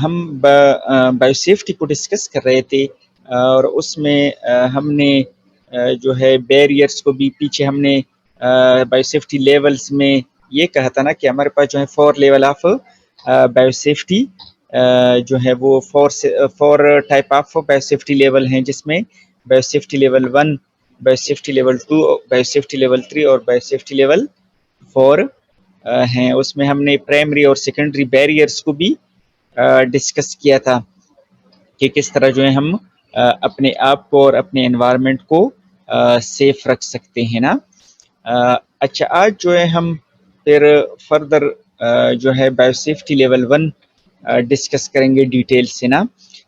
ہم bio safety کو discuss کر رہے تھے، اور اس میں ہم نے جو ہے بیریئرس کو بھی پیچھے ہم نے بایو سیفٹی لیولز میں یہ کہا تھا نا کہ ہمارے پاس جو ہے 4 لیول آف بایو سیفٹی جو ہے وہ 4 type of bio safety level ہیں، جس میں bio safety level 1، bio safety level 2، bio safety level 3 اور بایو سیفٹی لیول 4 ہیں۔ اس میں ہم نے پرائمری اور سیکنڈری بیریئرس کو بھی ڈسکس کیا تھا کہ کس طرح جو ہے ہم اپنے آپ کو اور اپنے انوائرمنٹ کو سیف رکھ سکتے ہیں نا۔ اچھا، آج جو ہے ہم پھر فردر جو ہے بایو سیفٹی لیول 1 ڈسکس کریں گے ڈیٹیل سے نا،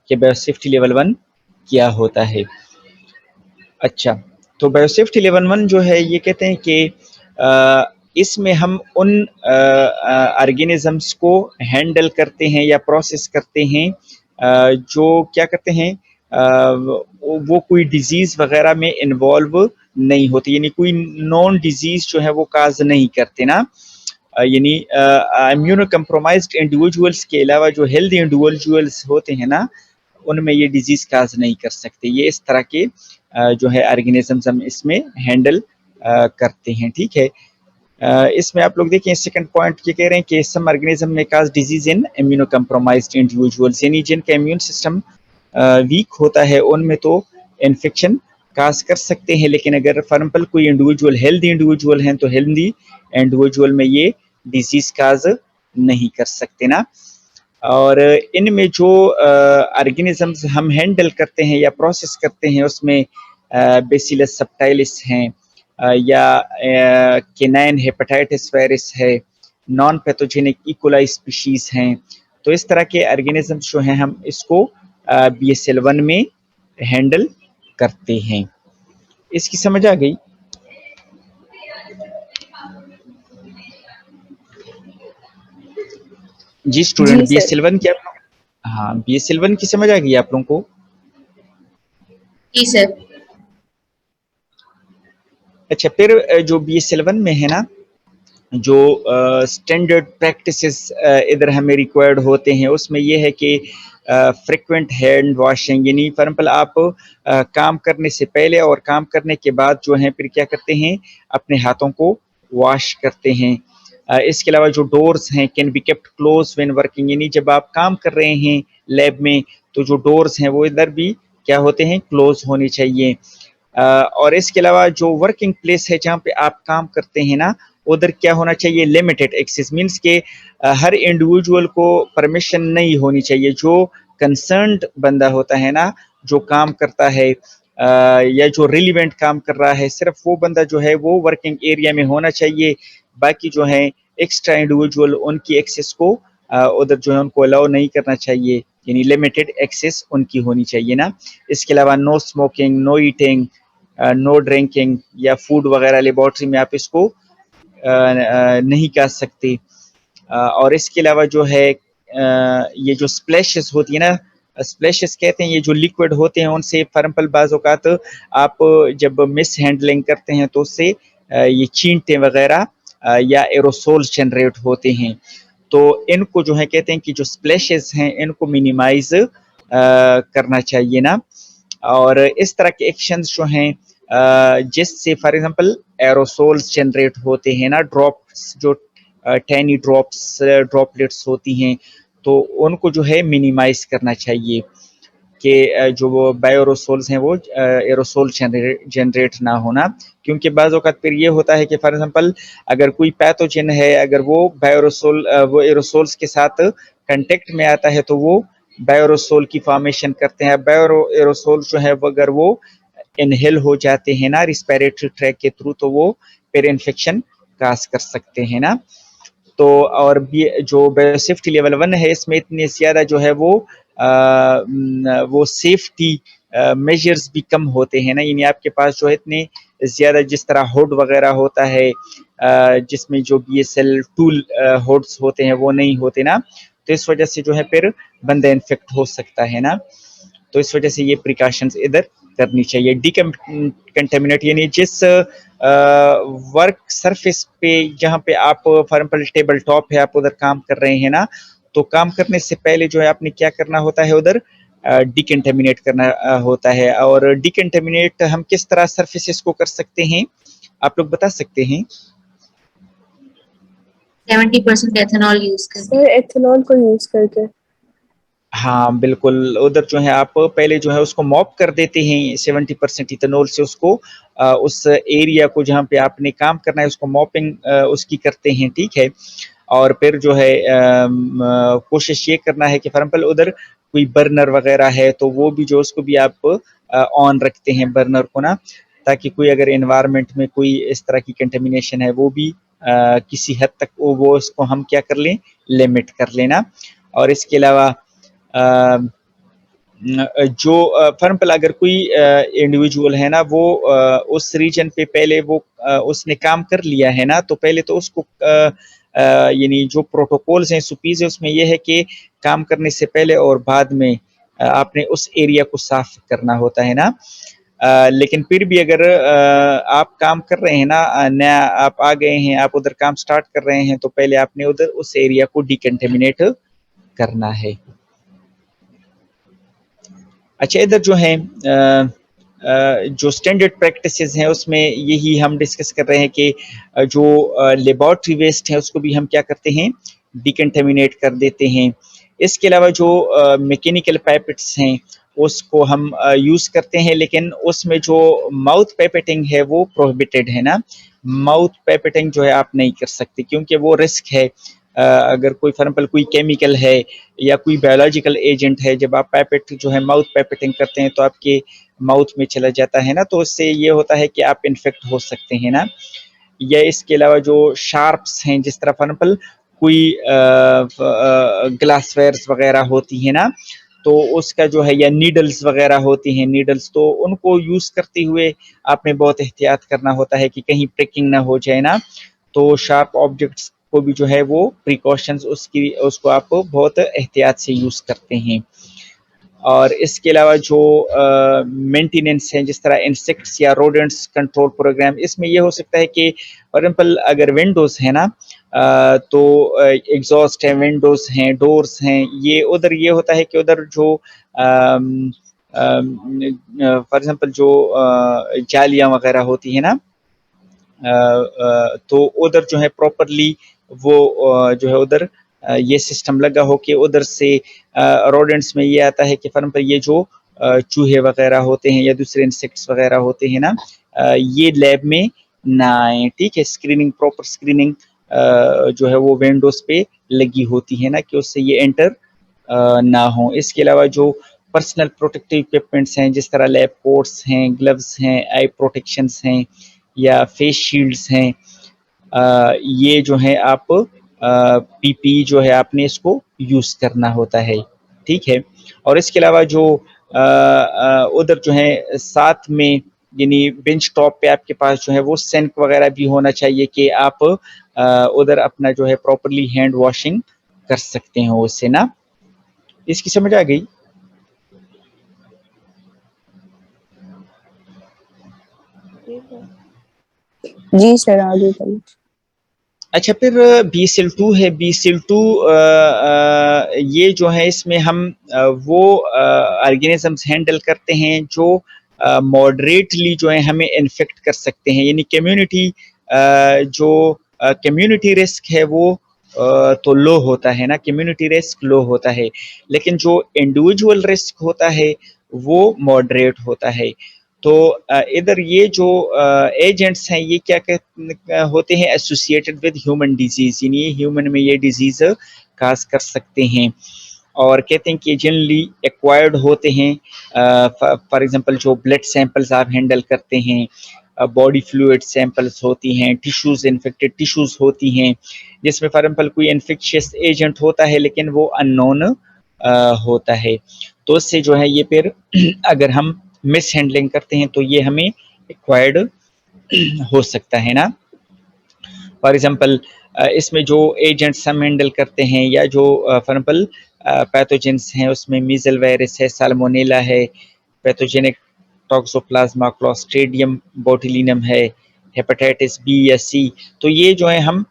کہ بایو سیفٹی لیول 1 کیا ہوتا ہے۔ اچھا، تو بایو سیفٹی لیول 1 جو ہے یہ کہتے ہیں کہ اس میں ہم ان آرگینزمس کو ہینڈل کرتے ہیں یا پروسیس کرتے ہیں جو کیا کرتے ہیں، وہ کوئی ڈیزیز وغیرہ میں انوالو نہیں ہوتی، یعنی کوئی نون ڈیزیز جو ہے وہ کاز نہیں کرتے نا۔ یعنی امیونو کمپرومائزڈ انڈیویجولس کے علاوہ جو ہیلدی انڈیویجولس ہوتے ہیں نا، ان میں یہ ڈیزیز کاز نہیں کر سکتے۔ یہ اس طرح کے جو ہے آرگینزمز ہم اس میں ہینڈل کرتے ہیں، ٹھیک ہے۔ اس میں آپ لوگ دیکھیں سیکنڈ پوائنٹ یہ کہہ رہے ہیں کہ سم آرگینزم میں کاز ڈیزیز ان امیونو کمپرومائزڈ انڈیویجولس، یعنی جن کا امیون سسٹم ویک ہوتا ہے ان میں تو انفیکشن کاز کر سکتے ہیں، لیکن اگر فار ایگزامپل کوئی انڈیویجول ہیلدی انڈیویجول ہیں تو ہیلدی انڈیویجول میں یہ ڈیزیز کاز نہیں کر سکتے نا۔ اور ان میں جو آرگینزمز ہم ہینڈل کرتے ہیں یا پروسیس کرتے ہیں، اس میں بیسیلس سبٹائلس ہیں، یا کینائن ہیپاٹائٹس وائرس ہے، نان پیتھوجینک ایکولائی اسپیشیز ہیں۔ تو اس طرح کے آرگینزمز جو ہیں ہم اس کو BSL-1 میں ہینڈل کرتے ہیں۔ اس کی سمجھ آ گئی؟ جی اسٹوڈنٹ، جی سر۔ BSL-1 کیا؟ ہاں، BSL-1 کی سمجھ آ گئی آپ لوگوں کو؟ جی سر۔ اچھا، پھر جو BSL-1 میں ہے نا، جو اسٹینڈرڈ پریکٹسز ادھر ہمیں ریکوائرڈ ہوتے ہیں، اس میں یہ ہے کہ فریکوینٹ ہینڈ واشنگ، یعنی فار ایگزامپل آپ کام کرنے سے پہلے اور کام کرنے کے بعد جو ہیں پھر کیا کرتے ہیں، اپنے ہاتھوں کو واش کرتے ہیں۔ اس کے علاوہ جو ڈورز ہیں can be kept closed when working, یعنی جب آپ کام کر رہے ہیں لیب میں تو جو ڈورز ہیں وہ ادھر بھی کیا ہوتے ہیں، کلوز ہونے چاہیے۔ اور اس کے علاوہ جو ورکنگ پلیس ہے جہاں پہ آپ کام کرتے ہیں نا، ادھر کیا ہونا چاہیے، لمیٹڈ ایکسیس، مینس کہ ہر انڈیویجول کو پرمیشن نہیں ہونی چاہیے۔ جو کنسرنڈ بندہ ہوتا ہے نا، جو کام کرتا ہے یا جو ریلیونٹ کام کر رہا ہے، صرف وہ بندہ جو ہے وہ ورکنگ ایریا میں ہونا چاہیے۔ باقی جو ہے ایکسٹرا انڈیویجول ان کی ایکسیس کو ادھر جو ہے ان کو الاؤ نہیں کرنا چاہیے، یعنی لمیٹڈ ایکسیس ان کی ہونی چاہیے نا۔ اس کے علاوہ نو اسموکنگ، نو ایٹنگ، نو ڈرنکنگ، یا فوڈ وغیرہ لیبارٹری میں آپ اس کو نہیں کر سکتے۔ اور اس کے علاوہ جو ہے یہ جو سپلیشز ہوتی ہیں نا، سپلیشز کہتے ہیں یہ جو لیکوڈ ہوتے ہیں، ان سے فار ایگزامپل بعض اوقات آپ جب مس ہینڈلنگ کرتے ہیں تو اس سے یہ چینٹیں وغیرہ یا ایروسولز جنریٹ ہوتے ہیں۔ تو ان کو جو ہے کہتے ہیں کہ جو سپلیشز ہیں ان کو منیمائز کرنا چاہیے نا۔ اور اس طرح کے ایکشنز جو ہیں جس سے فار ایگزامپل ایروسولز جنریٹ ہوتے ہیں نا، ڈراپس، جو ٹینی ڈراپلیٹس ہوتی ہیں، تو ان کو جو ہے منیمائز کرنا چاہیے کہ جو وہ بایو ایروسولز ہیں وہ ایروسول جنریٹ نہ ہونا۔ کیونکہ بعض اوقات پھر یہ ہوتا ہے کہ فار ایگزامپل اگر کوئی پیتھوجن ہے، اگر وہ وہ ایروسولز کے ساتھ کنٹیکٹ میں آتا ہے تو وہ بایو ایروسول کی فارمیشن کرتے ہیں۔ بایو ایروسول جو ہے اگر وہ انہیل ہو جاتے ہیں نا ریسپیریٹری ٹریک کے تھرو، تو وہ پھر انفیکشن کاز کر سکتے ہیں نا۔ تو اور بھی جو بایو سیفٹی لیول 1 ہے، اس میں اتنے زیادہ جو ہے وہ سیفٹی میجرز بھی کم ہوتے ہیں نا، یعنی آپ کے پاس جو ہے اتنے زیادہ جس طرح ہوڈ وغیرہ ہوتا ہے، جس میں جو BSL-2 ہوڈز ہوتے ہیں وہ نہیں ہوتے نا، تو اس وجہ سے جو ہے پھر بندہ انفیکٹ ہو سکتا ہے نا۔ تو اس وجہ سے یہ پریکاشنز ادھر کرنی چاہیے۔ ڈی کنٹامینیٹ، یعنی جس ورک سرفیس پہ جہاں پہ آپ فار ایگزامپل ٹیبل ٹاپ ہے، آپ ادھر کام کر رہے ہیں نا، تو کام کرنے سے پہلے جو ہے آپ نے کیا کرنا ہوتا ہے ادھر ڈیکنٹامینیٹ کرنا ہوتا ہے. اور ڈیکنٹامینیٹ ہم کس طرح سرفیسز کو کر سکتے ہیں آپ لوگ بتا سکتے ہیں؟ 70% ایتھنال یوز کریں. سر ایتھنال کو یوز کر کے. ہاں بالکل, ادھر جو ہے آپ پہلے جو ہے اس کو موپ کر دیتے ہیں 70% ایتھنول سے, اس کو اس ایریا کو جہاں پہ آپ نے کام کرنا ہے اس کو موپنگ اس کی کرتے ہیں, ٹھیک ہے. اور پھر جو ہے کوشش یہ کرنا ہے کہ فار ایگزامپل ادھر کوئی برنر وغیرہ ہے تو وہ بھی جو اس کو بھی آپ آن رکھتے ہیں برنر کو نا, تاکہ کوئی اگر انوائرمنٹ میں کوئی اس طرح کی کنٹامینیشن ہے وہ بھی کسی حد تک وہ اس کو ہم کیا کر لیں, لمٹ کر لینا. اور اس کے علاوہ جو فار ایگزامپل اگر کوئی انڈیویجول ہے نا وہ اس ریجن پہ پہلے وہ اس نے کام کر لیا ہے نا, تو پہلے تو اس کو یعنی جو پروٹوکولز ہیں سپیز اس میں یہ ہے کہ کام کرنے سے پہلے اور بعد میں آپ نے اس ایریا کو صاف کرنا ہوتا ہے نا. لیکن پھر بھی اگر آپ کام کر رہے ہیں نا, نیا آپ آ گئے ہیں, آپ ادھر کام سٹارٹ کر رہے ہیں, تو پہلے آپ نے ادھر اس ایریا کو ڈیکنٹامینیٹ کرنا ہے. اچھا, ادھر جو ہے جو اسٹینڈرڈ پریکٹسز ہیں اس میں یہی ہم ڈسکس کر رہے ہیں کہ جو لیبارٹری ویسٹ ہے اس کو بھی ہم کیا کرتے ہیں, ڈیکنٹامینیٹ کر دیتے ہیں. اس کے علاوہ جو میکینیکل پائپٹس ہیں اس کو ہم یوز کرتے ہیں, لیکن اس میں جو ماؤتھ پیپٹنگ ہے وہ پروہیبٹڈ ہے نا. ماؤتھ پیپٹنگ جو ہے آپ نہیں کر سکتے کیونکہ وہ رسک ہے. اگر کوئی فار ایگزامپل کوئی کیمیکل ہے یا کوئی بایولوجیکل ایجنٹ ہے, جب آپ پیپٹ جو ہے ماؤتھ پیپٹنگ کرتے ہیں تو آپ کے ماؤتھ میں چلا جاتا ہے نا, تو اس سے یہ ہوتا ہے کہ آپ انفیکٹ ہو سکتے ہیں نا. یا اس کے علاوہ جو شارپس ہیں, جس طرح فار ایگزامپل کوئی گلاس ویئرس وغیرہ ہوتی ہیں نا, تو اس کا جو ہے یا نیڈلز وغیرہ ہوتی ہیں نیڈلز, تو ان کو یوز کرتے ہوئے آپ نے بہت احتیاط کرنا ہوتا ہے کہ کہیں پریکنگ نہ ہو جائے نا. تو شارپ آبجیکٹس کو بھی جو ہے وہ پریکاشنز اس کو آپ بہت احتیاط سے یوز کرتے ہیں. اور اس کے علاوہ جو مینٹیننس ہیں جس طرح انسیکٹس یا روڈنٹس کنٹرول پروگرام, اس میں یہ ہو سکتا ہے کہ فار ایگزامپل اگر ونڈوز ہے نا تو ایگزاسٹ ہیں, ونڈوز ہیں, ڈورز ہیں, یہ ادھر یہ ہوتا ہے کہ ادھر جو فار ایگزامپل جو جالیاں وغیرہ ہوتی ہیں نا, تو ادھر جو ہے پراپرلی وہ جو ہے ادھر یہ سسٹم لگا ہو کہ ادھر سے روڈنٹس میں یہ آتا ہے کہ فار ایگزامپل یہ جو چوہے وغیرہ ہوتے ہیں یا دوسرے انسیکٹس وغیرہ ہوتے ہیں نا, یہ لیب میں نہ آئیں, ٹھیک ہے. اسکریننگ پراپر اسکریننگ جو ہے وہ ونڈوز پہ لگی ہوتی ہے نا کہ اس سے یہ انٹر نہ ہوں. اس کے علاوہ جو پرسنل پروٹیکٹیو اکوپمنٹس ہیں جس طرح لیب کوٹس ہیں, گلوز ہیں, آئی پروٹیکشنز ہیں یا فیس شیلڈز ہیں, یہ جو ہے آپ پی پی جو ہے آپ نے اس کو یوز کرنا ہوتا ہے, ٹھیک ہے. اور اس کے علاوہ جو ادھر جو ہے ساتھ میں یعنی بینچ ٹاپ پہ آپ کے پاس جو ہے وہ سینک وغیرہ بھی ہونا چاہیے کہ آپ ادھر اپنا جو ہے پراپرلی ہینڈ واشنگ کر سکتے ہیں اس سے نا. اس کی سمجھ آ گئی؟ جی سر, آگے چلیے. اچھا, پھر بی سیل 2 ہے. بی سیل 2 یہ جو ہے اس میں ہم وہ آرگینزمز ہینڈل کرتے ہیں جو ماڈریٹلی جو ہے ہمیں انفیکٹ کر سکتے ہیں. یعنی کمیونٹی جو کمیونٹی رسک ہے وہ تو لو ہوتا ہے نا, کمیونٹی رسک لو ہوتا ہے, لیکن جو انڈیویجول رسک ہوتا ہے وہ ماڈریٹ ہوتا ہے. تو ادھر یہ جو ایجنٹس ہیں یہ کیا ہوتے ہیں, ایسوسیٹڈ ود ہیومن ڈیزیز, یعنی ہیومن میں یہ ڈیزیز کاز کر سکتے ہیں. اور کہتے ہیں کہ جنرلی ایکوائرڈ ہوتے ہیں. فار ایگزامپل جو بلڈ سیمپلز آپ ہینڈل کرتے ہیں, باڈی فلوئڈ سیمپلز ہوتی ہیں, ٹیشوز انفیکٹڈ ٹیشوز ہوتی ہیں جس میں فار ایگزامپل کوئی انفیکشیس ایجنٹ ہوتا ہے لیکن وہ ان نون ہوتا ہے. تو اس سے جو ہے یہ پھر اگر ہم مس ہینڈلنگ کرتے ہیں تو یہ ہمیں ایکوائرڈ ہو سکتا ہے نا. فار ایگزامپل اس میں جو ایجنٹس ہم ہینڈل کرتے ہیں یا جو فار ایگزامپل پیتھوجنس ہیں, اس میں میزل وائرس ہے, سالمونیلا ہے, پیتھوجینک ٹاکسوپلازما کلاسٹریڈیم بوٹولینم ہے, ہیپاٹائٹس بی یا سی, تو یہ جو ہے ہم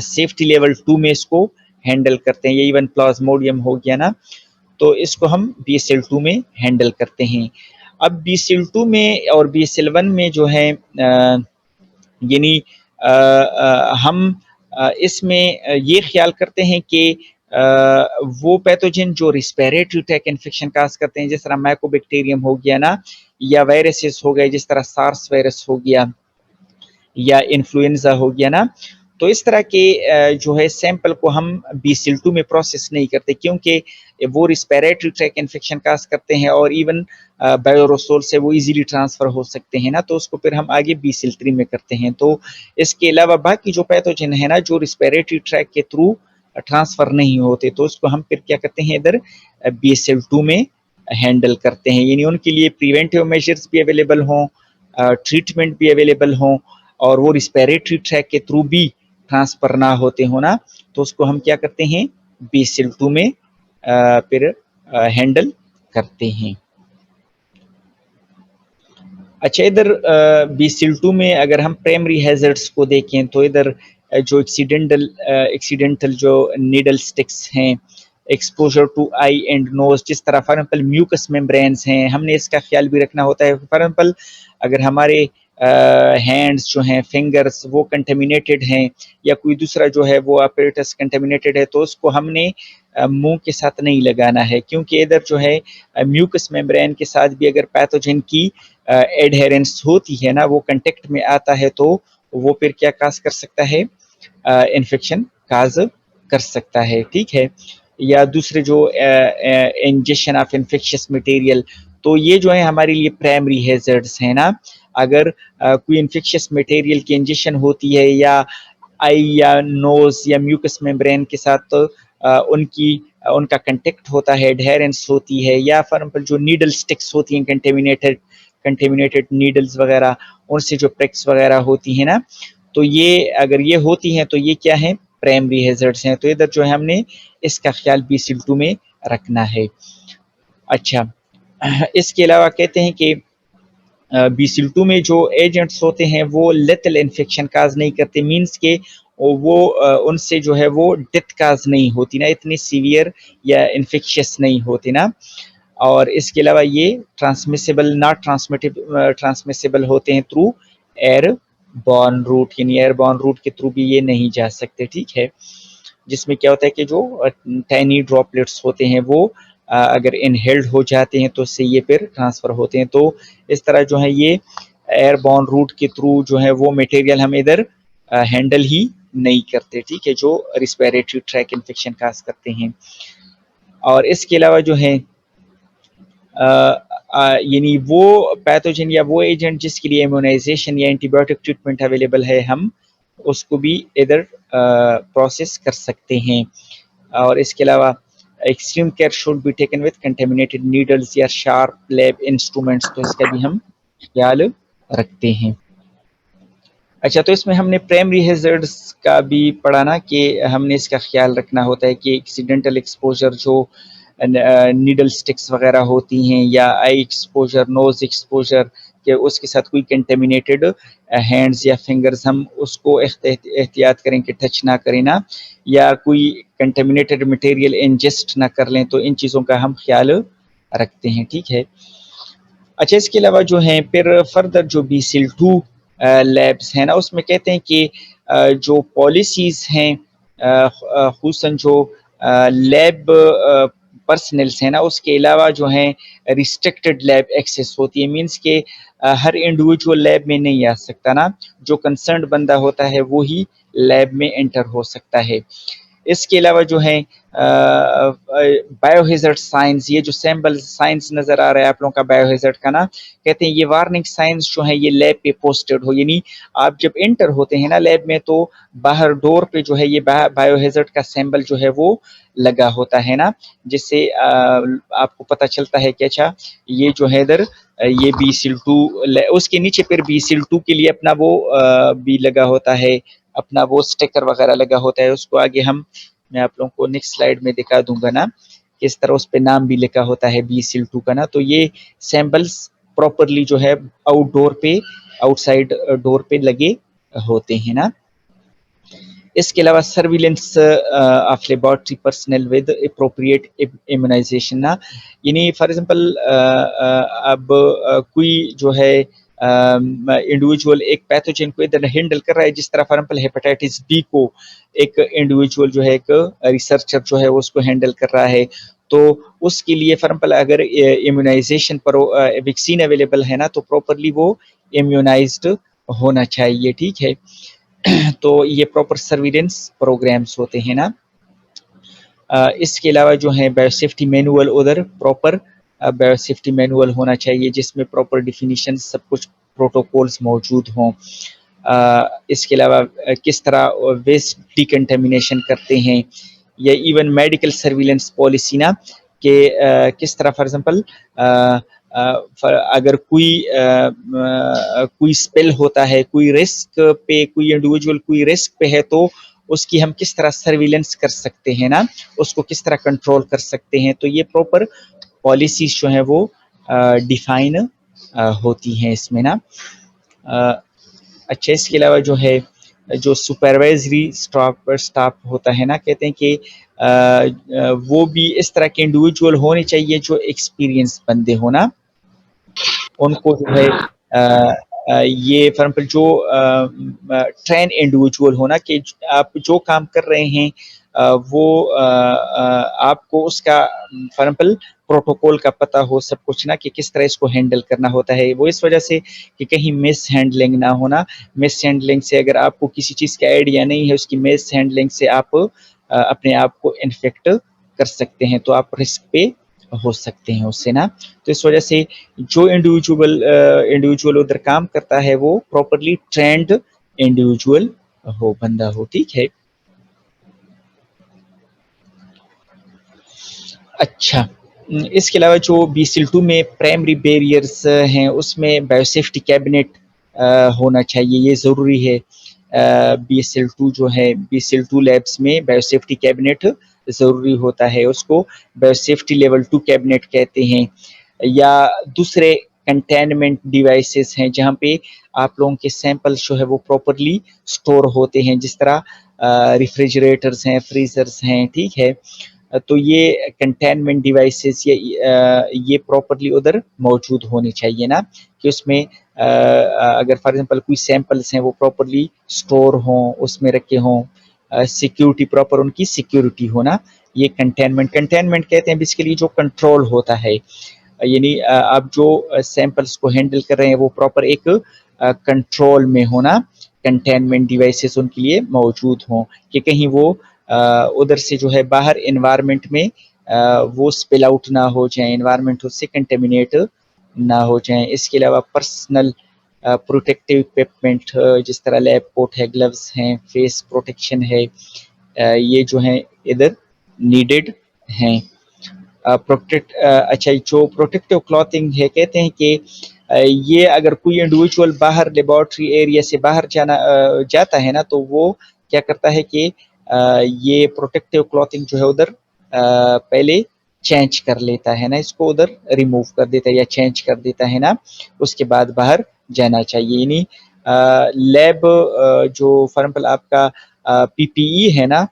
سیفٹی لیول 2 میں اس کو ہینڈل کرتے ہیں, یا ایون پلازموڈیم ہو گیا نا, تو اس کو ہم BSL2 میں ہینڈل کرتے ہیں. اب BSL2 میں اور BSL1 میں جو ہے یعنی ہم اس میں یہ خیال کرتے ہیں کہ وہ پیتھوجن جو ریسپیریٹری ٹریک انفیکشن کاز کرتے ہیں, جس طرح مائکو بیکٹیریم ہو گیا نا, یا وائرسز ہو گئے جس طرح سارس وائرس ہو گیا یا انفلوئنزا ہو گیا نا, تو اس طرح کے جو ہے سیمپل کو ہم BSL2 میں پروسیس نہیں کرتے, کیونکہ وہ ریسپیریٹری ٹریک انفیکشن کاز کرتے ہیں اور ایون بایورسول سے وہ ایزیلی ٹرانسفر ہو سکتے ہیں نا, تو اس کو پھر ہم آگے BSL3 میں کرتے ہیں. تو اس کے علاوہ باقی جو پیتھوجن ہے نا جو ریسپیریٹری ٹریک کے تھرو ٹرانسفر نہیں ہوتے, تو اس کو ہم پھر کیا کرتے ہیں ادھر BSL2 میں ہینڈل کرتے ہیں. یعنی ان کے لیے پریونٹیو میجرز بھی اویلیبل ہوں, ٹریٹمنٹ بھی اویلیبل ہوں, اور وہ ریسپیریٹری ٹریک کے تھرو بھی ٹرانسفر نہ ہوتے ہونا, تو اس کو ہم کیا کرتے ہیں BSL2 میں پھر ہینڈل کرتے ہیں. اچھا, ادھر BSL2 میں اگر ہم پرائمری ہیزرڈس کو دیکھیں تو ادھر جو ایکسیڈنٹل جو نیڈل سٹکس ہیں, ایکسپوجر ٹو آئی اینڈ نوز, جس طرح فار ایگزامپل میوکس ممبرینس ہیں, ہم نے اس کا خیال بھی رکھنا ہوتا ہے. فار ایگزامپل اگر ہمارے ہینڈز جو ہیں فنگرز وہ کنٹامینیٹڈ ہیں, یا کوئی دوسرا جو ہے وہ اپیریٹس کنٹامینیٹڈ ہے, تو اس کو ہم نے منہ کے ساتھ نہیں لگانا ہے, کیونکہ ادھر جو ہے میوکس ممبرین کے ساتھ بھی اگر پیتھوجن کی ایڈہیرنس ہوتی ہے نا, وہ کنٹیکٹ میں آتا ہے, تو وہ پھر کیا کاز کر سکتا ہے, انفیکشن کاز کر سکتا ہے. ٹھیک ہے, یا دوسرے جو انجیکشن آف انفیکشس مٹیریل, تو یہ جو ہے ہمارے لیے پرائمری ہیزرڈس ہیں نا. اگر کوئی انفیکشس مٹیریل کی انجیکشن ہوتی ہے, یا آئی یا نوز یا میوکس ممبرین کے ساتھ ان کا کنٹیکٹ ہوتا ہے, ایڈہیرنس ہوتی ہے, یا فار ایگزامپل جو نیڈل سٹکس ہوتی ہیں کنٹیمینیٹڈ نیڈلز وغیرہ, ان سے جو پریکس وغیرہ ہوتی ہیں نا, تو یہ اگر یہ ہوتی ہیں تو یہ کیا ہیں, پرائمری ہیزرڈس ہیں. تو ادھر جو ہے ہم نے اس کا خیال BSL2 میں رکھنا ہے. اچھا, اس کے علاوہ کہتے ہیں کہ BSL2 میں جو ایجنٹس ہوتے ہیں وہ لیتل انفیکشن کاز نہیں کرتے, مینس کہ وہ ان سے جو ہے وہ ڈیتھ کاز نہیں ہوتی نا, اتنی سیویئر یا انفیکشس نہیں ہوتی نا. اور اس کے علاوہ یہ ٹرانسمیسیبل ہوتے ہیں تھرو ایئر بورن روٹ, یعنی ایئر بورن روٹ کے تھرو بھی یہ نہیں جا سکتے. ٹھیک ہے, جس میں کیا ہوتا ہے کہ جو ٹائنی ڈراپلیٹس ہوتے ہیں وہ اگر انہیلڈ ہو جاتے ہیں تو اس سے یہ پھر ٹرانسفر ہوتے ہیں. تو اس طرح جو ہے یہ ایئر بورن روٹ کے تھرو جو ہے وہ میٹیریل ہم ادھر ہینڈل ہی نہیں کرتے. ٹھیک ہے, جو ریسپیریٹری ٹریک انفیکشن کاز کرتے ہیں. اور اس کے علاوہ جو ہے یعنی وہ پیتھوجن یا وہ ایجنٹ جس کے لیے ایمونائزیشن یا اینٹی بایوٹک ٹریٹمنٹ اویلیبل ہے, ہم اس کو بھی ادھر پروسیس کر سکتے ہیں. اور اس کے علاوہ extreme care should be taken with contaminated needles یا شارپ لیب انسٹرومنٹس, تو اس کا بھی ہم خیال رکھتے ہیں. اچھا, تو اس میں ہم نے پرائمری ہیزرڈس کا بھی پڑھا نا, کہ ہم نے اس کا خیال رکھنا ہوتا ہے کہ ایکسیڈنٹل ایکسپوجر جو نیڈل سٹکس وغیرہ ہوتی ہیں, یا آئی ایکسپوجر, نوز ایکسپوجر, کہ اس کے ساتھ کوئی کنٹامینیٹڈ ہینڈز یا فنگرز, ہم اس کو احتیاط کریں کہ ٹچ نہ کریں نا, یا کوئی کنٹامینیٹڈ مٹیریل انجسٹ نہ کر لیں, تو ان چیزوں کا ہم خیال رکھتے ہیں. ٹھیک ہے. اچھا, اس کے علاوہ جو ہیں پھر فردر جو BSL2 لیبس ہیں نا, اس میں کہتے ہیں کہ جو پالیسیز ہیں, خصوصاً جو لیب پرسنلس ہیں نا, اس کے علاوہ جو ہیں ریسٹرکٹڈ لیب ایکسیس ہوتی ہے, مینس کہ ہر انڈیویجول لیب میں نہیں آ سکتا نا, جو کنسرنڈ بندہ ہوتا ہے وہی لیب میں انٹر ہو سکتا ہے. اس کے علاوہ جو ہے بایو ہیزرڈ سائنس, یہ جو سیمبل سائنس نظر آ رہا ہے آپ لوگوں کا بایو ہیزرڈ کا نا, کہتے ہیں یہ وارننگ سائنس جو ہے یہ لیب پہ پوسٹڈ ہو, یعنی آپ جب انٹر ہوتے ہیں نا لیب میں, تو باہر ڈور پہ جو ہے یہ بایو ہیزرڈ کا سیمبل جو ہے وہ لگا ہوتا ہے نا, جس سے آپ کو پتہ چلتا ہے کہ اچھا یہ جو ہے ادھر یہ BSL2, اس کے نیچے پھر BSL2 کے لیے اپنا وہ بھی لگا ہوتا ہے, اپنا وہ سٹیکر وغیرہ لگا ہوتا ہے. اس کو آگے میں آپ لوگوں کو نیکسٹ سلائیڈ میں دکھا دوں گا نا, کس طرح اس پہ نام بھی لکھا ہوتا ہے BSL2 کا نا. تو یہ سیمبلز پراپرلی جو ہے آؤٹ سائڈ ڈور پہ لگے ہوتے ہیں نا. اس کے علاوہ surveillance of laboratory personal with appropriate immunisation نا، یعنی فار ایگزامپل اب کوئی جو ہے انڈیویجول ایک پیتھوجن کو ادھر ہینڈل کر رہا ہے، جس طرح فار ایگزامپل ہیپاٹائٹس بی کو ایک انڈیویجول جو ہے ایک ریسرچر جو ہے وہ اس کو ہینڈل کر رہا ہے، تو اس کے لیے فار ایگزامپل اگر امیونائزیشن پر ویکسین اویلیبل ہے نا تو پراپرلی وہ امیونائزڈ ہونا چاہیے، ٹھیک ہے. تو یہ پراپر سرویلنس پروگرامز ہوتے ہیں نا. اس کے علاوہ جو ہے بایو سیفٹی مینول ادھر پراپر بایو سیفٹی مینول ہونا چاہیے، جس میں پراپر ڈیفینیشن سب کچھ پروٹوکولز موجود ہوں. اس کے علاوہ کس طرح ویسٹ ڈیکنٹامینیشن کرتے ہیں، یا ایون میڈیکل سرویلنس پالیسی نا، کہ کس طرح فار ایگزامپل اگر کوئی اسپل ہوتا ہے، کوئی رسک پہ، کوئی انڈیویجول کوئی رسک پہ ہے، تو اس کی ہم کس طرح سرویلنس کر سکتے ہیں نا، اس کو کس طرح کنٹرول کر سکتے ہیں. تو یہ پراپر پالیسیز جو ہیں وہ ڈیفائن ہوتی ہیں اس میں نا. اچھا، اس کے علاوہ جو ہے جو سپروائزری اسٹاف ہوتا ہے نا، کہتے ہیں کہ وہ بھی اس طرح کے انڈیویجول ہونے چاہیے جو ایکسپیرینس بندے ہونا، ان کو جو ہے یہ فار ایگزامپل جو ٹرین انڈیویجول ہونا، کہ آپ جو کام کر رہے ہیں وہ آپ کو اس کا فار ایگزامپل پروٹوکول کا پتہ ہو سب کچھ نا، کہ کس طرح اس کو ہینڈل کرنا ہوتا ہے. وہ اس وجہ سے کہ کہیں مس ہینڈلنگ نہ ہونا. مس ہینڈلنگ سے اگر آپ کو کسی چیز کا آئیڈیا نہیں ہے، اس کی مس ہینڈلنگ سے آپ اپنے آپ کو انفیکٹ کر سکتے ہیں، تو آپ رسک پہ ہو سکتے ہیں اس سے نا. تو اس وجہ سے جو انڈیویجول ادھر کام کرتا ہے وہ پراپرلی ٹرینڈ انڈیویجول ہو، بندہ ہو، ٹھیک ہے. اچھا، اس کے علاوہ جو بی ایس ایل 2 میں پرائمری بیریئرز ہیں، اس میں بایو سیفٹی کیبنٹ ہونا چاہیے، یہ ضروری ہے. بی ایس ایل 2 جو ہے، بی ایس ایل 2 لیبس میں بایو سیفٹی کیبنٹ ضروری ہوتا ہے. اس کو بایو سیفٹی لیول 2 کیبنٹ کہتے ہیں. یا دوسرے کنٹینمنٹ ڈیوائسز ہیں جہاں پہ آپ لوگوں کے سیمپلز جو ہے وہ پراپرلی سٹور ہوتے ہیں، جس طرح ریفریجریٹرز ہیں، فریزرز ہیں، ٹھیک ہے. تو یہ کنٹینمنٹ ڈیوائسز یہ پراپرلی ادھر موجود ہونے چاہیے نا، کہ اس میں اگر فار ایگزامپل کوئی سیمپلز ہیں وہ پراپرلی سٹور ہوں، اس میں رکھے ہوں، سیکیورٹی پراپر ان کی سیکیورٹی ہونا. یہ کنٹینمنٹ کہتے ہیں بیسیکلی جو کنٹرول ہوتا ہے، یعنی آپ جو سیمپلز کو ہینڈل کر رہے ہیں وہ پراپر ایک کنٹرول میں ہونا. کنٹینمنٹ ڈیوائسز ان کے لیے موجود ہوں، کہ کہیں وہ ادھر سے جو ہے باہر انوائرمنٹ میں وہ سپل آؤٹ نہ ہو جائیں، انوائرمنٹ اس سے کنٹیمنیٹ نہ ہو جائیں. اس کے علاوہ پرسنل پروٹیکٹیو اکوپمنٹ جس طرح لیب کوٹ ہے، گلوز ہیں، فیس پروٹیکشن ہے، یہ جو ہیں ادھر نیڈڈ ہیں. اچھا، جو پروٹیکٹیو کلاتھنگ ہے، کہتے ہیں کہ یہ اگر کوئی انڈیویجول باہر لیبارٹری ایریا سے باہر جاتا ہے نا، تو وہ کیا کرتا ہے کہ یہ پروٹیکٹیو کلاتھنگ جو ہے ادھر پہلے چینج کر لیتا ہے نا، اس کو ادھر ریموو کر دیتا ہے یا چینج کر دیتا ہے نا، اس کے بعد باہر جانا چاہیے. یعنی لیب جو فار ایگزامپل آپ کا پی پی ای ہے نا،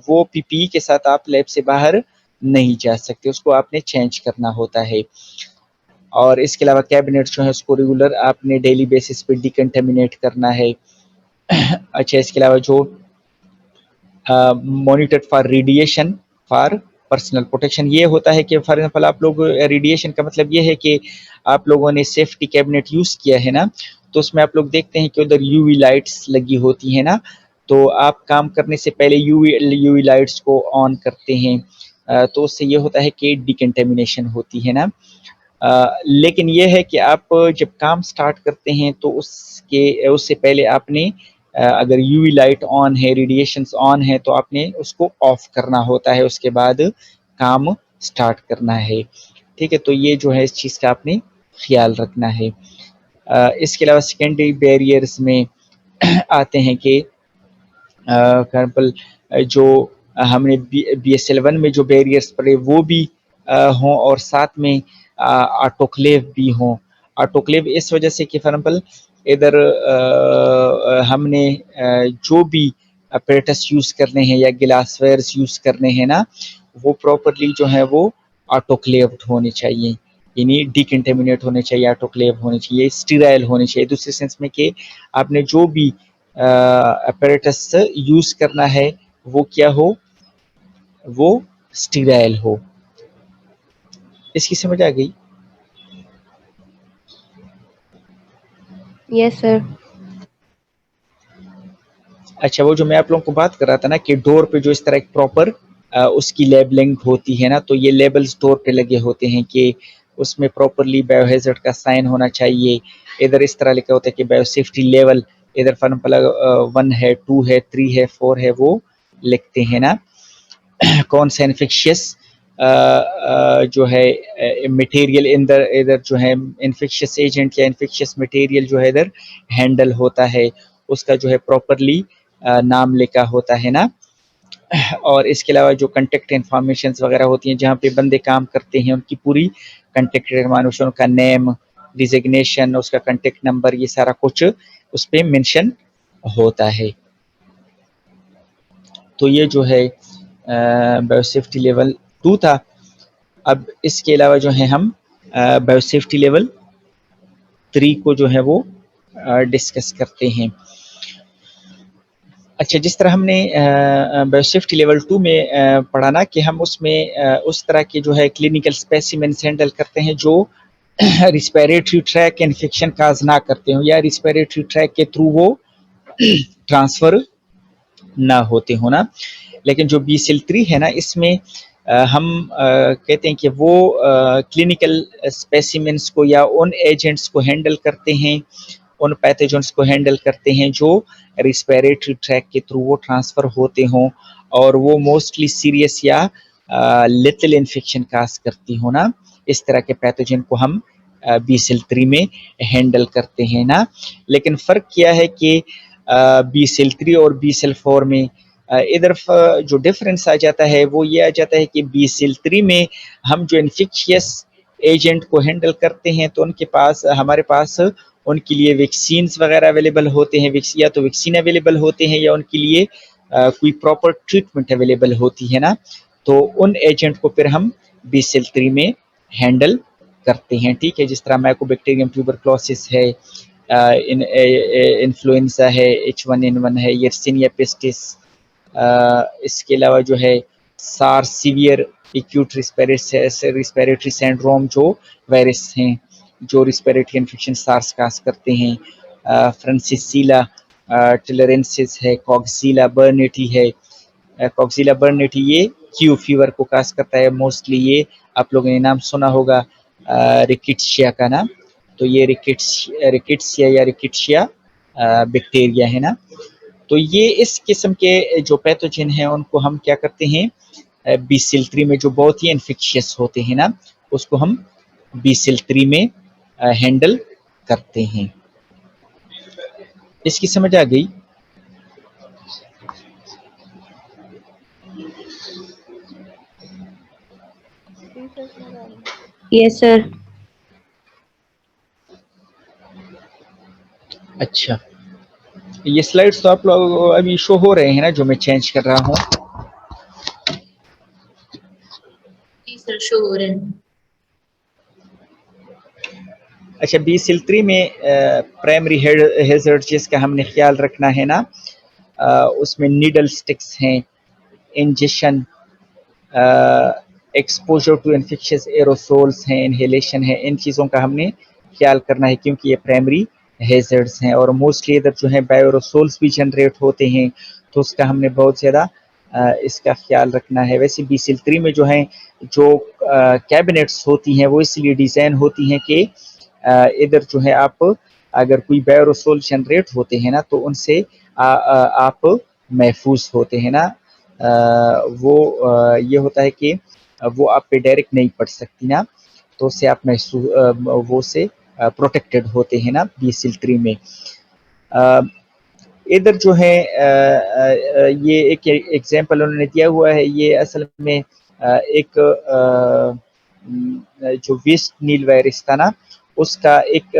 وہ پی پی ای کے ساتھ آپ لیب سے باہر نہیں جا سکتے، اس کو آپ نے چینج کرنا ہوتا ہے. اور اس کے علاوہ کیبنٹ جو ہے اس کو ریگولر آپ نے ڈیلی بیسس پہ ڈیکنٹامینیٹ کرنا ہے. اچھا، اس کے علاوہ جو monitor for radiation for personal protection, یہ ہوتا ہے کہ فار ایگزامپل آپ لوگ ریڈیشن کا مطلب یہ ہے کہ آپ لوگوں نے سیفٹی کیبنٹ یوز کیا ہے نا، تو اس میں آپ لوگ دیکھتے ہیں کہ ادھر یو وی لائٹس لگی ہوتی ہیں نا، تو آپ کام کرنے سے پہلے یو وی لائٹس کو آن کرتے ہیں، تو اس سے یہ ہوتا ہے کہ ڈیکنٹامینیشن ہوتی ہے نا. لیکن یہ ہے کہ آپ جب کام سٹارٹ کرتے ہیں تو اس سے پہلے آپ نے اگر یو وی لائٹ آن ہے، ریڈیشنز آن ہے، تو آپ نے اس کو آف کرنا ہوتا ہے، اس کے بعد کام سٹارٹ کرنا ہے، ٹھیک ہے. تو یہ جو ہے اس چیز کا آپ نے خیال رکھنا ہے. اس کے علاوہ سیکنڈری بیریئرز میں آتے ہیں کہ جو ہم نے بی ایس ایل 1 میں جو بیریئرز پڑے وہ بھی ہوں، اور ساتھ میں آٹوکلیو بھی ہوں. آٹوکلیو اس وجہ سے کہ فار ایگزامپل ادھر ہم نے جو بھی اپریٹس یوز کرنے ہیں یا گلاس ویئرز یوز کرنے ہیں نا وہ پراپرلی جو ہے وہ آٹوکلیوڈ ہونے چاہیے، یعنی ڈیکنٹیمنیٹ ہونے چاہیے، آٹوکلیو ہونے چاہیے، اسٹیرائل ہونے چاہیے، دوسرے سینس میں کہ آپ نے جو بھی اپریٹس یوز کرنا ہے وہ کیا ہو، وہ اسٹیرائل ہو۔ اس کی سمجھ آ گئی؟ یس سر۔ اچھا، وہ جو میں آپ لوگوں کو بات کر رہا تھا نا کہ ڈور پہ جو اس طرح ایک پراپر اس کی لیبلنگ ہوتی ہے نا، تو یہ لیبلز ڈور پہ لگے ہوتے ہیں کہ اس میں پراپرلی بایو ہیزرڈ کا سائن ہونا چاہیے۔ ادھر اس طرح لکھا ہوتا ہے کہ بایو سیفٹی لیول، ادھر فرم پلگ 1 ہے، 2 ہے، 3 ہے، 4 ہے، وہ لکھتے ہیں نا۔ کون سا انفیکشیس جو ہے مٹیریل ادھر جو ہے انفیکشیس ایجنٹ یا انفیکشیس مٹیریل جو ہے ادھر ہینڈل ہوتا ہے، اس کا جو ہے پراپرلی نام لکھا ہوتا ہے نا۔ اور اس کے علاوہ جو کنٹیکٹ انفارمیشنز وغیرہ ہوتی ہیں جہاں پہ بندے کام کرتے ہیں ان کی پوری کنٹیکٹ انفارمیشن، کا نیم، ڈیزگنیشن، اس کا کنٹیکٹ نمبر، یہ سارا کچھ اس پہ مینشن ہوتا ہے۔ تو یہ جو ہے بایو سیفٹی لیول 2 تھا۔ اب اس کے علاوہ جو ہے ہم بایو سیفٹی لیول 3 کو جو ہے وہ ڈسکس کرتے ہیں۔ اچھا، جس طرح ہم نے بایو سیفٹی لیول 2 میں پڑھا نا کہ ہم اس میں اس طرح کے جو ہے کلینکل اسپیسیمنس ہینڈل کرتے ہیں جو ریسپیریٹری ٹریک انفیکشن کاز نہ کرتے ہوں یا ریسپیریٹری ٹریک کے تھرو وہ ٹرانسفر نہ ہوتے ہوں نا۔ لیکن جو BSL-3 ہے نا اس میں ہم کہتے ہیں کہ وہ کلینکل اسپیسیمنس کو یا ان ایجنٹس کو ہینڈل کرتے ہیں، ان پیتھوجنس کو ہینڈل کرتے ہیں جو ریسپیریٹری ٹریک کے تھرو وہ ٹرانسفر ہوتے ہوں اور وہ موسٹلی سیریس یا لیتل انفیکشن کاز کرتی ہوں نا۔ اس طرح کے پیتھوجن کو ہم BSL-3 میں ہینڈل کرتے ہیں نا۔ لیکن فرق کیا ہے کہ BSL-3 اور BSL-4 میں ادھر جو ڈفرنس آ جاتا ہے وہ یہ آ جاتا ہے کہ BSL-3 میں ہم جو انفیکشیس ایجنٹ کو ہینڈل کرتے ہیں تو ان کے پاس ہمارے پاس ان کے لیے ویکسینز وغیرہ اویلیبل ہوتے ہیں، یا تو ویکسین اویلیبل ہوتے ہیں یا ان کے لیے کوئی پراپر ٹریٹمنٹ اویلیبل ہوتی ہے نا۔ تو ان ایجنٹ کو پھر ہم BSL-3 میں ہینڈل کرتے ہیں، ٹھیک ہے۔ جس طرح مائکوبیکٹیریم ٹیوبرکلوسس ہے، انفلوئنزا ہے، H1N1 ہے، یرسینیا پیسٹس، اس کے علاوہ جو ہے سارس سیویئر ایکیوٹ ریسپیریٹری سینڈروم جو وائرس ہیں جو ریسپیریٹری انفیکشن سارس کاز کرتے ہیں، فرانسیسیلا ٹیلرنسس ہے، کوکسیلا برنیٹی ہے۔ کوکسیلا برنیٹی یہ کیو فیور کو کاز کرتا ہے، موسٹلی یہ آپ لوگوں نے نام سنا ہوگا ریکٹشیا کا نام۔ تو یہ ریکٹسیا یا ریکٹشیا بیکٹیریا ہے نا۔ تو یہ اس قسم کے جو پیتھوجن ہیں ان کو ہم کیا کرتے ہیں BSL-3 میں جو بہت ہی انفیکشیس ہوتے ہیں نا اس کو ہم BSL-3 میں ہینڈل کرتے ہیں۔ اس کی سمجھ آ گئی؟ یس سر۔ اچھا، یہ سلائڈز تو آپ لوگ ابھی شو ہو رہے ہیں نا جو میں چینج کر رہا ہوں؟ جی سر، شو ہو رہے ہیں۔ اچھا، BSL-3 میں پرائمری ہیزرڈ جس کا ہم نے خیال رکھنا ہے نا اس میں نیڈل سٹکس ہیں، انجیکشن، ایکسپوجر ٹو انفیکشس ایروسولز ہیں، انہیلیشن ہے، ان چیزوں کا ہم نے خیال کرنا ہے کیونکہ یہ پرائمری ہیزرڈز ہیں اور موسٹلی ادھر جو ہے بایو ایروسولز بھی جنریٹ ہوتے ہیں تو اس کا ہم نے بہت زیادہ اس کا خیال رکھنا ہے۔ ویسے BSL-3 میں جو ہیں جو کیبنٹس ہوتی ہیں وہ اس لیے ڈیزائن ہوتی ہیں کہ ادھر جو ہے آپ اگر کوئی بایو ایروسول جنریٹ ہوتے ہیں نا تو ان سے آپ محفوظ ہوتے ہیں نا۔ وہ یہ ہوتا ہے کہ وہ آپ پہ ڈائریکٹ نہیں پڑ سکتی نا، تو اس سے آپ وہ سے پروٹیکٹڈ ہوتے ہیں نا BSL-3 میں۔ ادھر جو ہے یہ ایک ایگزامپل انہوں نے دیا ہوا ہے، یہ اصل میں ایک جو ویسٹ نیل وائرس تھا نا اس کا ایک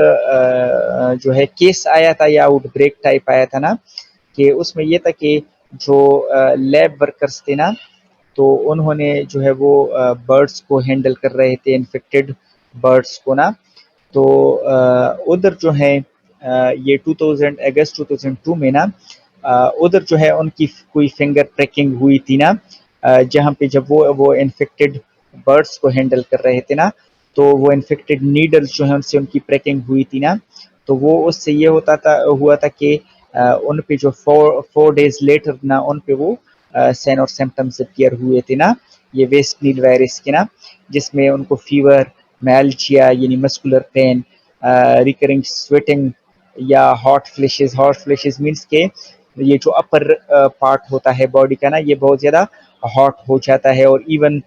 جو ہے کیس آیا تھا یا آؤٹ بریک ٹائپ آیا تھا نا, کہ اس میں یہ تھا کہ جو لیب ورکرز تھے نا, تو انہوں نے جو ہے وہ برڈس کو ہینڈل کر رہے تھے, انفیکٹڈ برڈس کو نا. تو ادھر جو ہے یہ 2000 اگست 2002 میں نا, ادھر جو ہے ان کی کوئی فنگر پریکنگ ہوئی تھی نا, جہاں پہ جب وہ انفیکٹڈ برڈس کو ہینڈل کر رہے تھے نا, تو وہ انفیکٹڈ نیڈلز جو ہیں ان سے ان کی پریکنگ ہوئی تھی نا. تو وہ اس سے یہ ہوا تھا کہ ان پہ جو 4 days لیٹر نا, ان پہ وہ سین اور سمپٹمس اپیئر ہوئے تھے نا, یہ ویسٹ نیل وائرس کے نا, جس میں ان کو فیور, میلجیا یعنی مسکولر پین, ریکرنگ سویٹنگ یا ہاٹ فلیشز مینس کہ یہ جو اپر پارٹ ہوتا ہے باڈی کا نا, یہ بہت زیادہ ہاٹ ہو جاتا ہے, اور ایون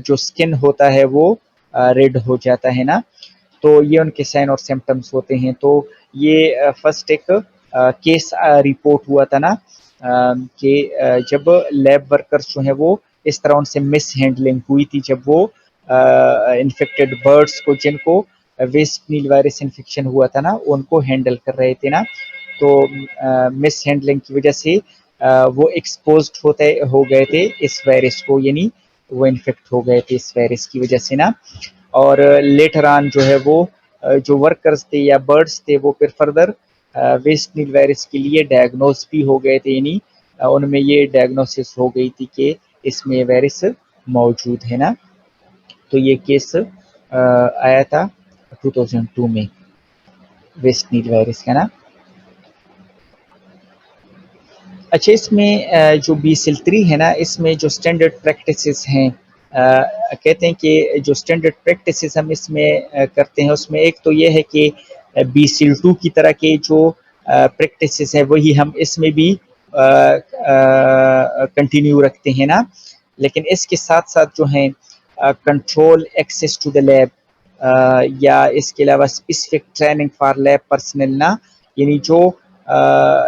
جو سکن ہوتا ہے وہ ریڈ ہو جاتا ہے نا. تو یہ ان کے سائن اور سمپٹمس ہوتے ہیں. تو یہ فرسٹ ایک کیس رپورٹ ہوا تھا نا, کہ جب لیب ورکرز جو ہیں وہ اس طرح ان سے مس ہینڈلنگ ہوئی تھی, جب وہ انفیکٹڈ برڈس کو جن کو ویسٹ نیل وائرس انفیکشن ہوا تھا نا, ان کو ہینڈل کر رہے تھے نا. تو مس ہینڈلنگ کی وجہ سے وہ ایکسپوزڈ ہو گئے تھے اس وائرس کو, یعنی وہ انفیکٹ ہو گئے تھے اس وائرس کی وجہ سے نا. اور لیٹر آن جو ہے وہ جو ورکرز تھے یا برڈس تھے وہ پھر فردر ویسٹ نیل وائرس کے لیے ڈائگنوز بھی ہو گئے تھے, یعنی ان میں یہ ڈائگنوسس ہو گئی تھی کہ اس میں وائرس موجود ہے نا. تو یہ کیس آیا تھا 2002 میں ویسٹ نیل وائرس کا نا. اچھا, اس میں جو BSL-3 ہے نا, اس میں جو اسٹینڈرڈ پریکٹسز ہیں, کہتے ہیں کہ جو اسٹینڈرڈ پریکٹسز ہم اس میں کرتے ہیں, اس میں ایک تو یہ ہے کہ BSL-2 کی طرح کے جو پریکٹسز ہیں وہی ہم اس میں بھی کنٹینیو رکھتے ہیں نا. لیکن اس کے ساتھ ساتھ جو ہیں control access to the lab, یا اس کے علاوہ specific training for lab personnel نا, یعنی جو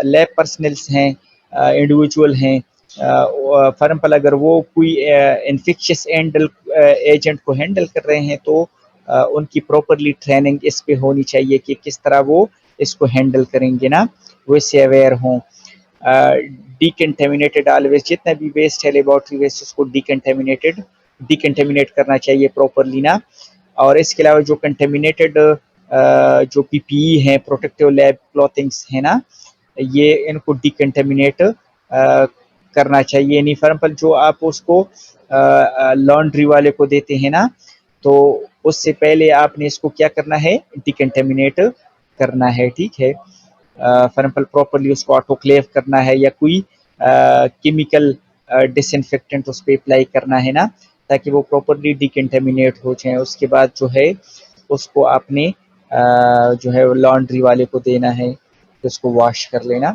لیب پرسنلس ہیں, انڈیویجول ہیں, فار ایگزامپل اگر وہ کوئی انفیکشس ایجنٹ کو ہینڈل کر رہے ہیں تو ان کی پراپرلی ٹریننگ اس پہ ہونی چاہیے کہ کس طرح وہ اس کو ہینڈل کریں گے نا, وہ اس سے اویئر ہوں. ڈیکنٹیمنیٹڈ آلویز, جتنا بھی ویسٹ ہے لیبارٹری ویسٹ, اس کو ڈیکنٹیمنیٹ کرنا چاہیے پراپرلی نا. اور اس کے علاوہ جو کنٹیمنیٹڈ جو PPE ہیں, پروٹیکٹیو لیب کلوتھنگس ہیں نا, یہ ان کو ڈیکنٹیمنیٹ کرنا چاہیے. یعنی فار ایگزامپل جو آپ اس کو لانڈری والے کو دیتے ہیں نا, تو اس سے پہلے آپ نے اس کو کیا کرنا ہے, ڈیکنٹیمنیٹ کرنا ہے, ٹھیک ہے. فار ایگزامپل پراپرلی اس کو آٹوکلیو کرنا ہے, یا کوئی کیمیکل ڈس انفیکٹنٹ اس پہ اپلائی کرنا ہے نا, تاکہ وہ پراپرلی ڈیکنٹیمنیٹ ہو جائیں. اس کے بعد جو ہے اس کو آپ نے جو ہے لانڈری والے کو دینا ہے, اس کو واش کر لینا.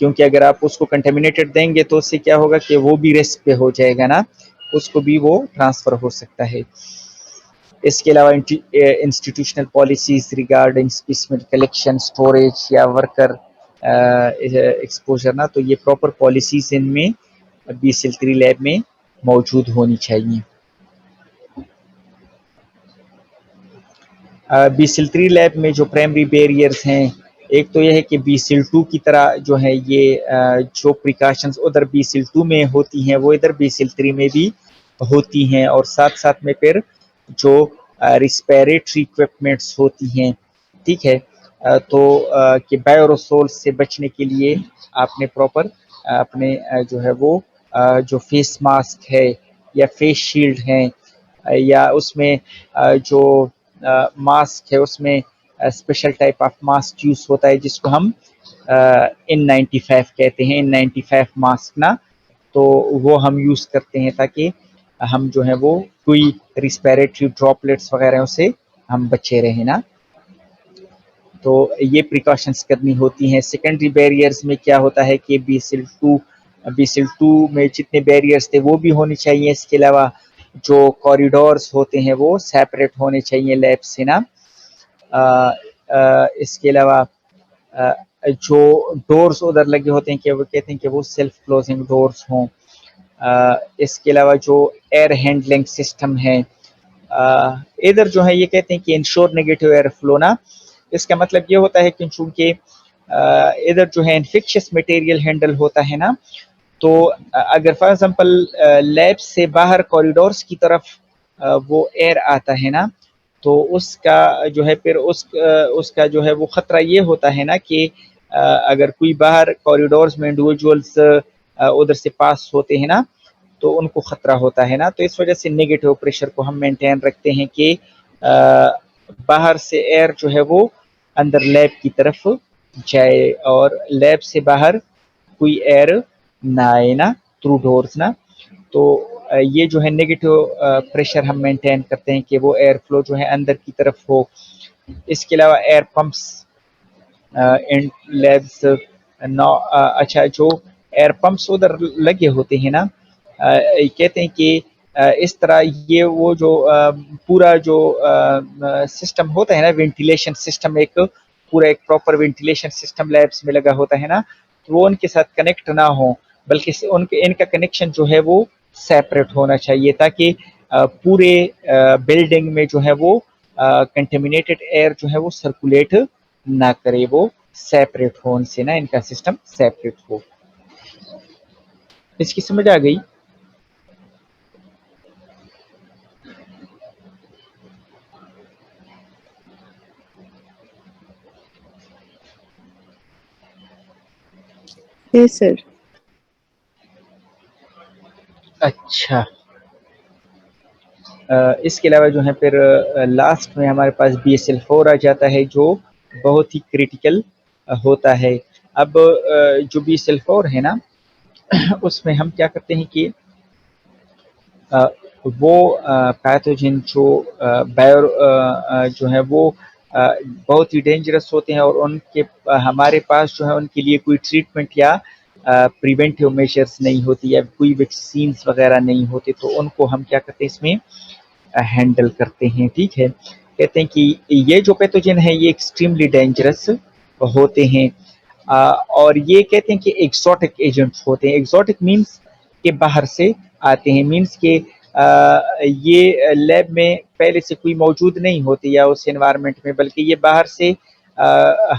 کیونکہ اگر آپ اس کو کنٹیمنیٹڈ دیں گے تو اس سے کیا ہوگا کہ وہ بھی رسک پہ ہو جائے گا نا, اس کو بھی وہ ٹرانسفر ہو سکتا ہے. اس کے علاوہ institutional policies regarding specimen collection, storage یا ورکر ایکسپوجر نا, تو یہ پراپر پالیسیز ان میں BSL-3 لیب میں موجود ہونی چاہیے. BSL-3 لیب میں جو پرائمری بیریئرز ہیں, ایک تو یہ ہے کہ BSL-2 کی طرح جو ہے یہ جو پریکاشنز ادھر BSL-2 میں ہوتی ہیں وہ ادھر BSL-3 میں بھی ہوتی ہیں. اور ساتھ ساتھ میں پھر جو ریسپیریٹری اکوپمنٹس ہوتی ہیں, ٹھیک ہے, تو کہ بائیوروسول سے بچنے کے لیے آپ نے پراپر اپنے جو ہے وہ جو فیس ماسک ہے یا فیس شیلڈ ہیں, یا اس میں جو ماسک ہے اس میں special type of mask use ہوتا ہے جس کو ہم N95 کہتے ہیں, N95 ماسک نا, تو وہ ہم یوز کرتے ہیں تاکہ ہم جو ہے وہ کوئی ریسپیریٹری ڈراپلیٹس وغیرہ سے ہم بچے رہیں نا. تو یہ پریکاشنز کرنی ہوتی ہیں. سیکنڈری بیریئرز میں کیا ہوتا ہے کہ BSL-2 میں جتنے بیریئرز تھے وہ بھی ہونی چاہیے. اس کے علاوہ جو کوریڈورز ہوتے ہیں وہ سیپریٹ ہونے چاہیے لیب سے نا. اس کے علاوہ جو ڈورز ادھر لگے ہوتے ہیں کہ وہ کہتے ہیں کہ وہ سیلف کلوزنگ ڈورز ہوں. اس کے علاوہ جو ایئر ہینڈلنگ سسٹم ہے, ادھر جو ہے یہ کہتے ہیں کہ انشور نیگیٹو ایئر فلو نا، اس کا مطلب یہ ہوتا ہے کہ چونکہ ادھر جو ہے انفیکشس مٹیریل ہینڈل ہوتا ہے نا، تو اگر فار ایگزامپل لیب سے باہر کوریڈورس کی طرف وہ ایئر آتا ہے نا، تو اس کا جو ہے پھر اس کا جو ہے وہ خطرہ یہ ہوتا ہے نا کہ اگر کوئی باہر کوریڈورس میں انڈیویجولس ادھر سے پاس ہوتے ہیں نا، تو ان کو خطرہ ہوتا ہے نا، تو اس وجہ سے نیگیٹو پریشر کو ہم مینٹین رکھتے ہیں کہ باہر سے ایئر جو ہے وہ اندر لیب کی طرف جائے اور لیب سے باہر کوئی ایئر نہ آئے نا تھرو ڈورز نا، تو یہ جو ہے نیگیٹو پریشر ہم مینٹین کرتے ہیں کہ وہ ایئر فلو جو ہے اندر کی طرف ہو۔ اس کے علاوہ ایئر پمپس ان لیبس اچھا جو ایئر پمپس ادھر لگے ہوتے ہیں نا، کہتے ہیں کہ اس طرح یہ وہ جو پورا جو سسٹم ہوتا ہے نا، وینٹیلیشن سسٹم، ایک پورا ایک پراپر وینٹیلیشن سسٹم لیبس میں لگا ہوتا ہے نا، تو وہ ان کے ساتھ کنیکٹ نہ ہو، بلکہ ان کا کنیکشن جو ہے وہ سیپریٹ ہونا چاہیے، تاکہ پورے بلڈنگ میں جو ہے وہ کنٹامینیٹڈ ایئر جو ہے وہ سرکولیٹ نہ کرے، وہ سیپریٹ ہو ان سے نا، ان کا سسٹم سیپریٹ ہو۔ اس کی سمجھ آ گئی؟ یس سر۔ اچھا، اس کے علاوہ جو ہے پھر لاسٹ میں ہمارے پاس BSL-4 آ جاتا ہے، جو بہت ہی کریٹیکل ہوتا ہے۔ اب جو BSL-4 ہے نا، اس میں ہم کیا کرتے ہیں کہ وہ پیتھوجن جو جو ہے وہ بہت ہی ڈینجرس ہوتے ہیں، اور ان کے ہمارے پاس جو ہے ان کے لیے کوئی ٹریٹمنٹ یا پریونٹیو میجرز نہیں ہوتی، یا کوئی ویکسینز وغیرہ نہیں ہوتے، تو ان کو ہم کیا کرتے ہیں اس میں ہینڈل کرتے ہیں۔ ٹھیک ہے، کہتے ہیں کہ یہ جو پیتھوجن ہے یہ ایکسٹریملی ڈینجرس ہوتے ہیں، اور یہ کہتے ہیں کہ ایکزوٹک ایجنٹس ہوتے ہیں۔ ایکزوٹک مینس کہ باہر سے آتے ہیں، مینس کہ یہ لیب میں پہلے سے کوئی موجود نہیں ہوتی یا اس انوائرمنٹ میں، بلکہ یہ باہر سے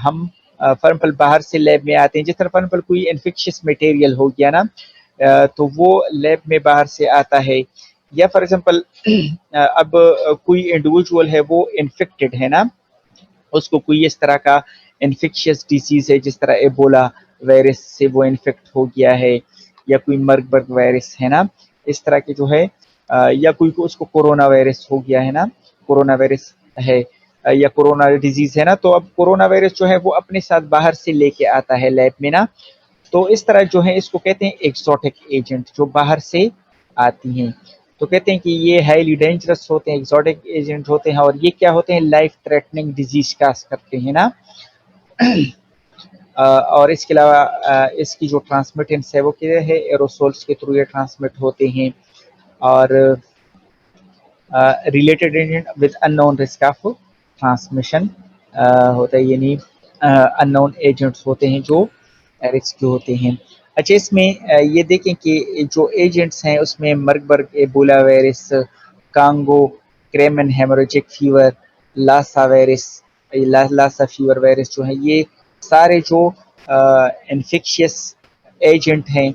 ہم فار ایگزامپل باہر سے لیب میں آتے ہیں، جس طرح فار ایگزامپل کوئی انفیکشس مٹیریل ہو گیا نا، تو وہ لیب میں باہر سے آتا ہے، یا فار ایگزامپل اب کوئی انڈیویجول ہے وہ انفیکٹڈ ہے نا، اس کو کوئی اس طرح کا انفیکشس ڈیزیز ہے، جس طرح ایبولا وائرس سے وہ انفیکٹ ہو گیا ہے، یا کوئی مربرگ وائرس ہے نا، اس طرح کے جو ہے، یا کوئی کو اس کو کورونا وائرس ہو گیا ہے نا، کورونا وائرس ہے یا کورونا ڈیزیز ہے نا، تو اب کورونا وائرس جو ہے وہ اپنے ساتھ باہر سے لے کے آتا ہے لیب میں نا، تو اس طرح جو ہے اس کو کہتے ہیں ایکزوٹک ایجنٹ، جو باہر سے آتی ہیں، تو کہتے ہیں کہ یہ ہائیلی ڈینجرس ہوتے ہیں، ایکزوٹک ایجنٹ ہوتے ہیں، اور یہ کیا ہوتے ہیں، لائف تھریٹننگ ڈیزیز کاز کرتے ہیں نا۔ اور اس کے علاوہ اس کی جو ٹرانسمیٹنس ہے وہ کیا ہے، ایروسولس کے تھرو یہ ٹرانسمٹ ہوتے ہیں، اور related agent with unknown risk of transmission ہوتا ہے، یعنی ان نون ایجنٹس ہوتے ہیں جو رسک ہوتے ہیں۔ اچھا، اس میں یہ دیکھیں کہ جو ایجنٹس ہیں اس میں Marburg Ebola virus, Congo Crimean haemorrhagic fever, Lassa virus, Lassa fever virus جو ہے، یہ سارے جو انفیکشیس ایجنٹ ہیں،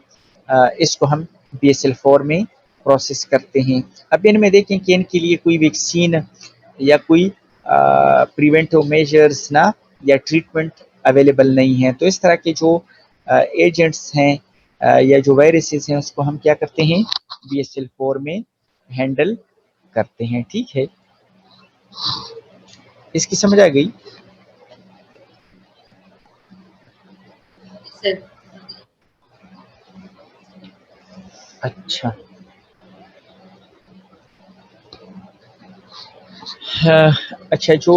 اس کو ہم BSL-4 میں پروسیس کرتے ہیں۔ اب ان میں دیکھیں کہ ان کے لیے کوئی ویکسین یا کوئی پریونٹیو میجرز نا یا ٹریٹمنٹ اویلیبل نہیں ہے، تو اس طرح کے جو ایجنٹس ہیں یا جو وائرسز ہیں، اس کو ہم کیا کرتے ہیں، BSL-4 میں ہینڈل کرتے ہیں۔ ٹھیک ہے، اس کی سمجھ آ گئی؟ سر اچھا، اچھا جو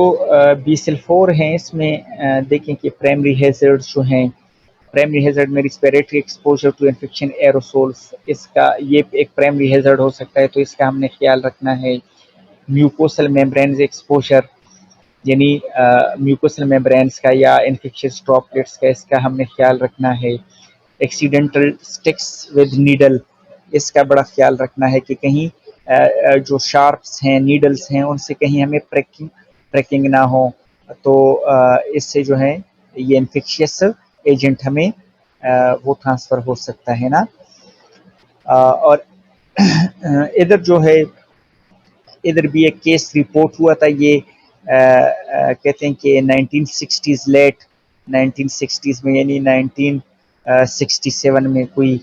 BSL-4 ہیں، اس میں دیکھیں کہ پرائمری ہیزرڈ جو ہیں، پرائمری ہیزرڈ میں ریسپیریٹری ایکسپوجر ٹو انفیکشن ایروسولس، اس کا یہ ایک پرائمری ہیزرڈ ہو سکتا ہے، تو اس کا ہم نے خیال رکھنا ہے۔ میوکوسل میمبرینز ایکسپوجر، یعنی میوکوسل میمبرینز کا یا انفیکشس ڈراپلیٹس کا، اس کا ہم نے خیال رکھنا ہے۔ ایکسیڈنٹل سٹکس ود نیڈل، اس کا بڑا خیال رکھنا ہے کہ کہیں جو شارپس ہیں نیڈلس ہیں ان سے کہیں ہمیں پریکنگ نہ ہو، تو اس سے جو ہے یہ انفیکشیس ایجنٹ ہمیں وہ ٹرانسفر ہو سکتا ہے نا. اور ادھر جو ہے ادھر بھی ایک کیس رپورٹ ہوا تھا، یہ کہتے ہیں کہ 1960s لیٹ 1960s میں یعنی 1967 میں کوئی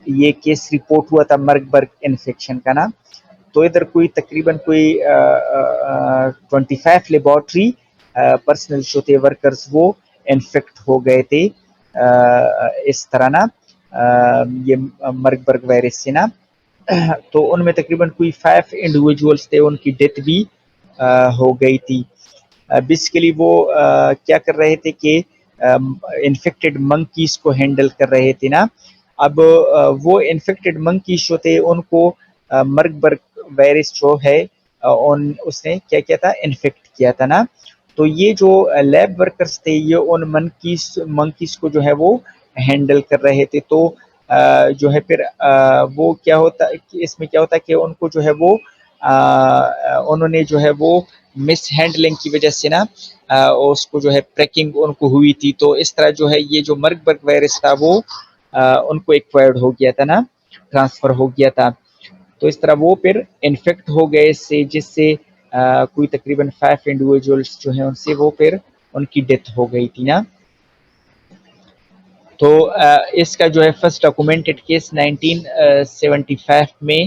یہ کیس رپورٹ ہوا تھا مرگبرگ انفیکشن کا نا. تو ادھر کوئی تقریباً کوئی 25 لیبارٹری پرسنل جو تھے ورکرز وہ انفیکٹ ہو گئے تھے اس طرح نا یہ مرگبرگ وائرس سے نا. تو ان میں تقریباً کوئی 5 انڈیویجولس تھے، ان کی ڈیتھ بھی ہو گئی تھی. بیسیکلی وہ کیا کر رہے تھے کہ انفیکٹڈ منکیز کو ہینڈل کر رہے تھے نا. اب وہ انفیکٹڈ منکیز جو تھے ان کو مرگبرگ وائرس جو ہے اس نے کیا کیا تھا انفیکٹ کیا تھا نا. تو یہ جو لیب ورکرز تھے یہ ان منکیز کو جو ہے وہ ہینڈل کر رہے تھے. تو جو ہے پھر وہ کیا ہوتا اس میں کیا ہوتا ہے کہ ان کو جو ہے وہ انہوں نے جو ہے وہ مس ہینڈلنگ کی وجہ سے نا اس کو جو ہے پریکنگ ان کو ہوئی تھی. تو اس طرح جو ہے یہ جو مرگبرگ وائرس تھا وہ ان کو ایکوائرڈ ہو گیا تھا نا، ٹرانسفر ہو گیا تھا. تو اس طرح وہ پھر انفیکٹ ہو گئے اس سے، جس سے کوئی تقریباً 5 انڈیویجولس جو ہیں ان سے وہ پھر ان کی ڈیتھ ہو گئی تھی نا. تو اس کا جو ہے فرسٹ ڈاکومنٹڈ کیس 1975 میں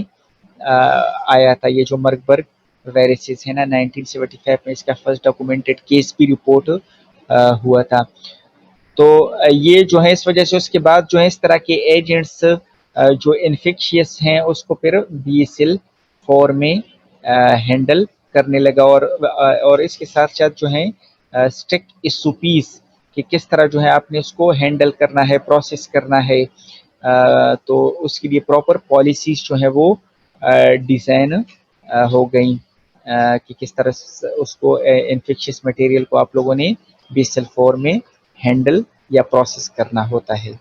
آیا تھا. یہ جو مرگبرگ وائرسز ہے نا 1975 میں اس کا فرسٹ ڈاکومنٹڈ کیس بھی رپورٹ ہوا تھا. تو یہ جو ہے اس وجہ سے اس کے بعد جو ہے اس طرح کے ایجنٹس جو انفیکشیس ہیں اس کو پھر BSL-4 میں ہینڈل کرنے لگا. اور اس کے ساتھ ساتھ جو ہیں اسٹرکٹ SOPs کہ کس طرح جو ہے آپ نے اس کو ہینڈل کرنا ہے، پروسیس کرنا ہے. تو اس کے لیے پراپر پالیسیز جو ہے وہ ڈیزائن ہو گئیں کہ کس طرح اس کو انفیکشیس مٹیریل کو آپ لوگوں نے BSL-4 میں ہینڈل یا پروسیس کرنا ہوتا ہے.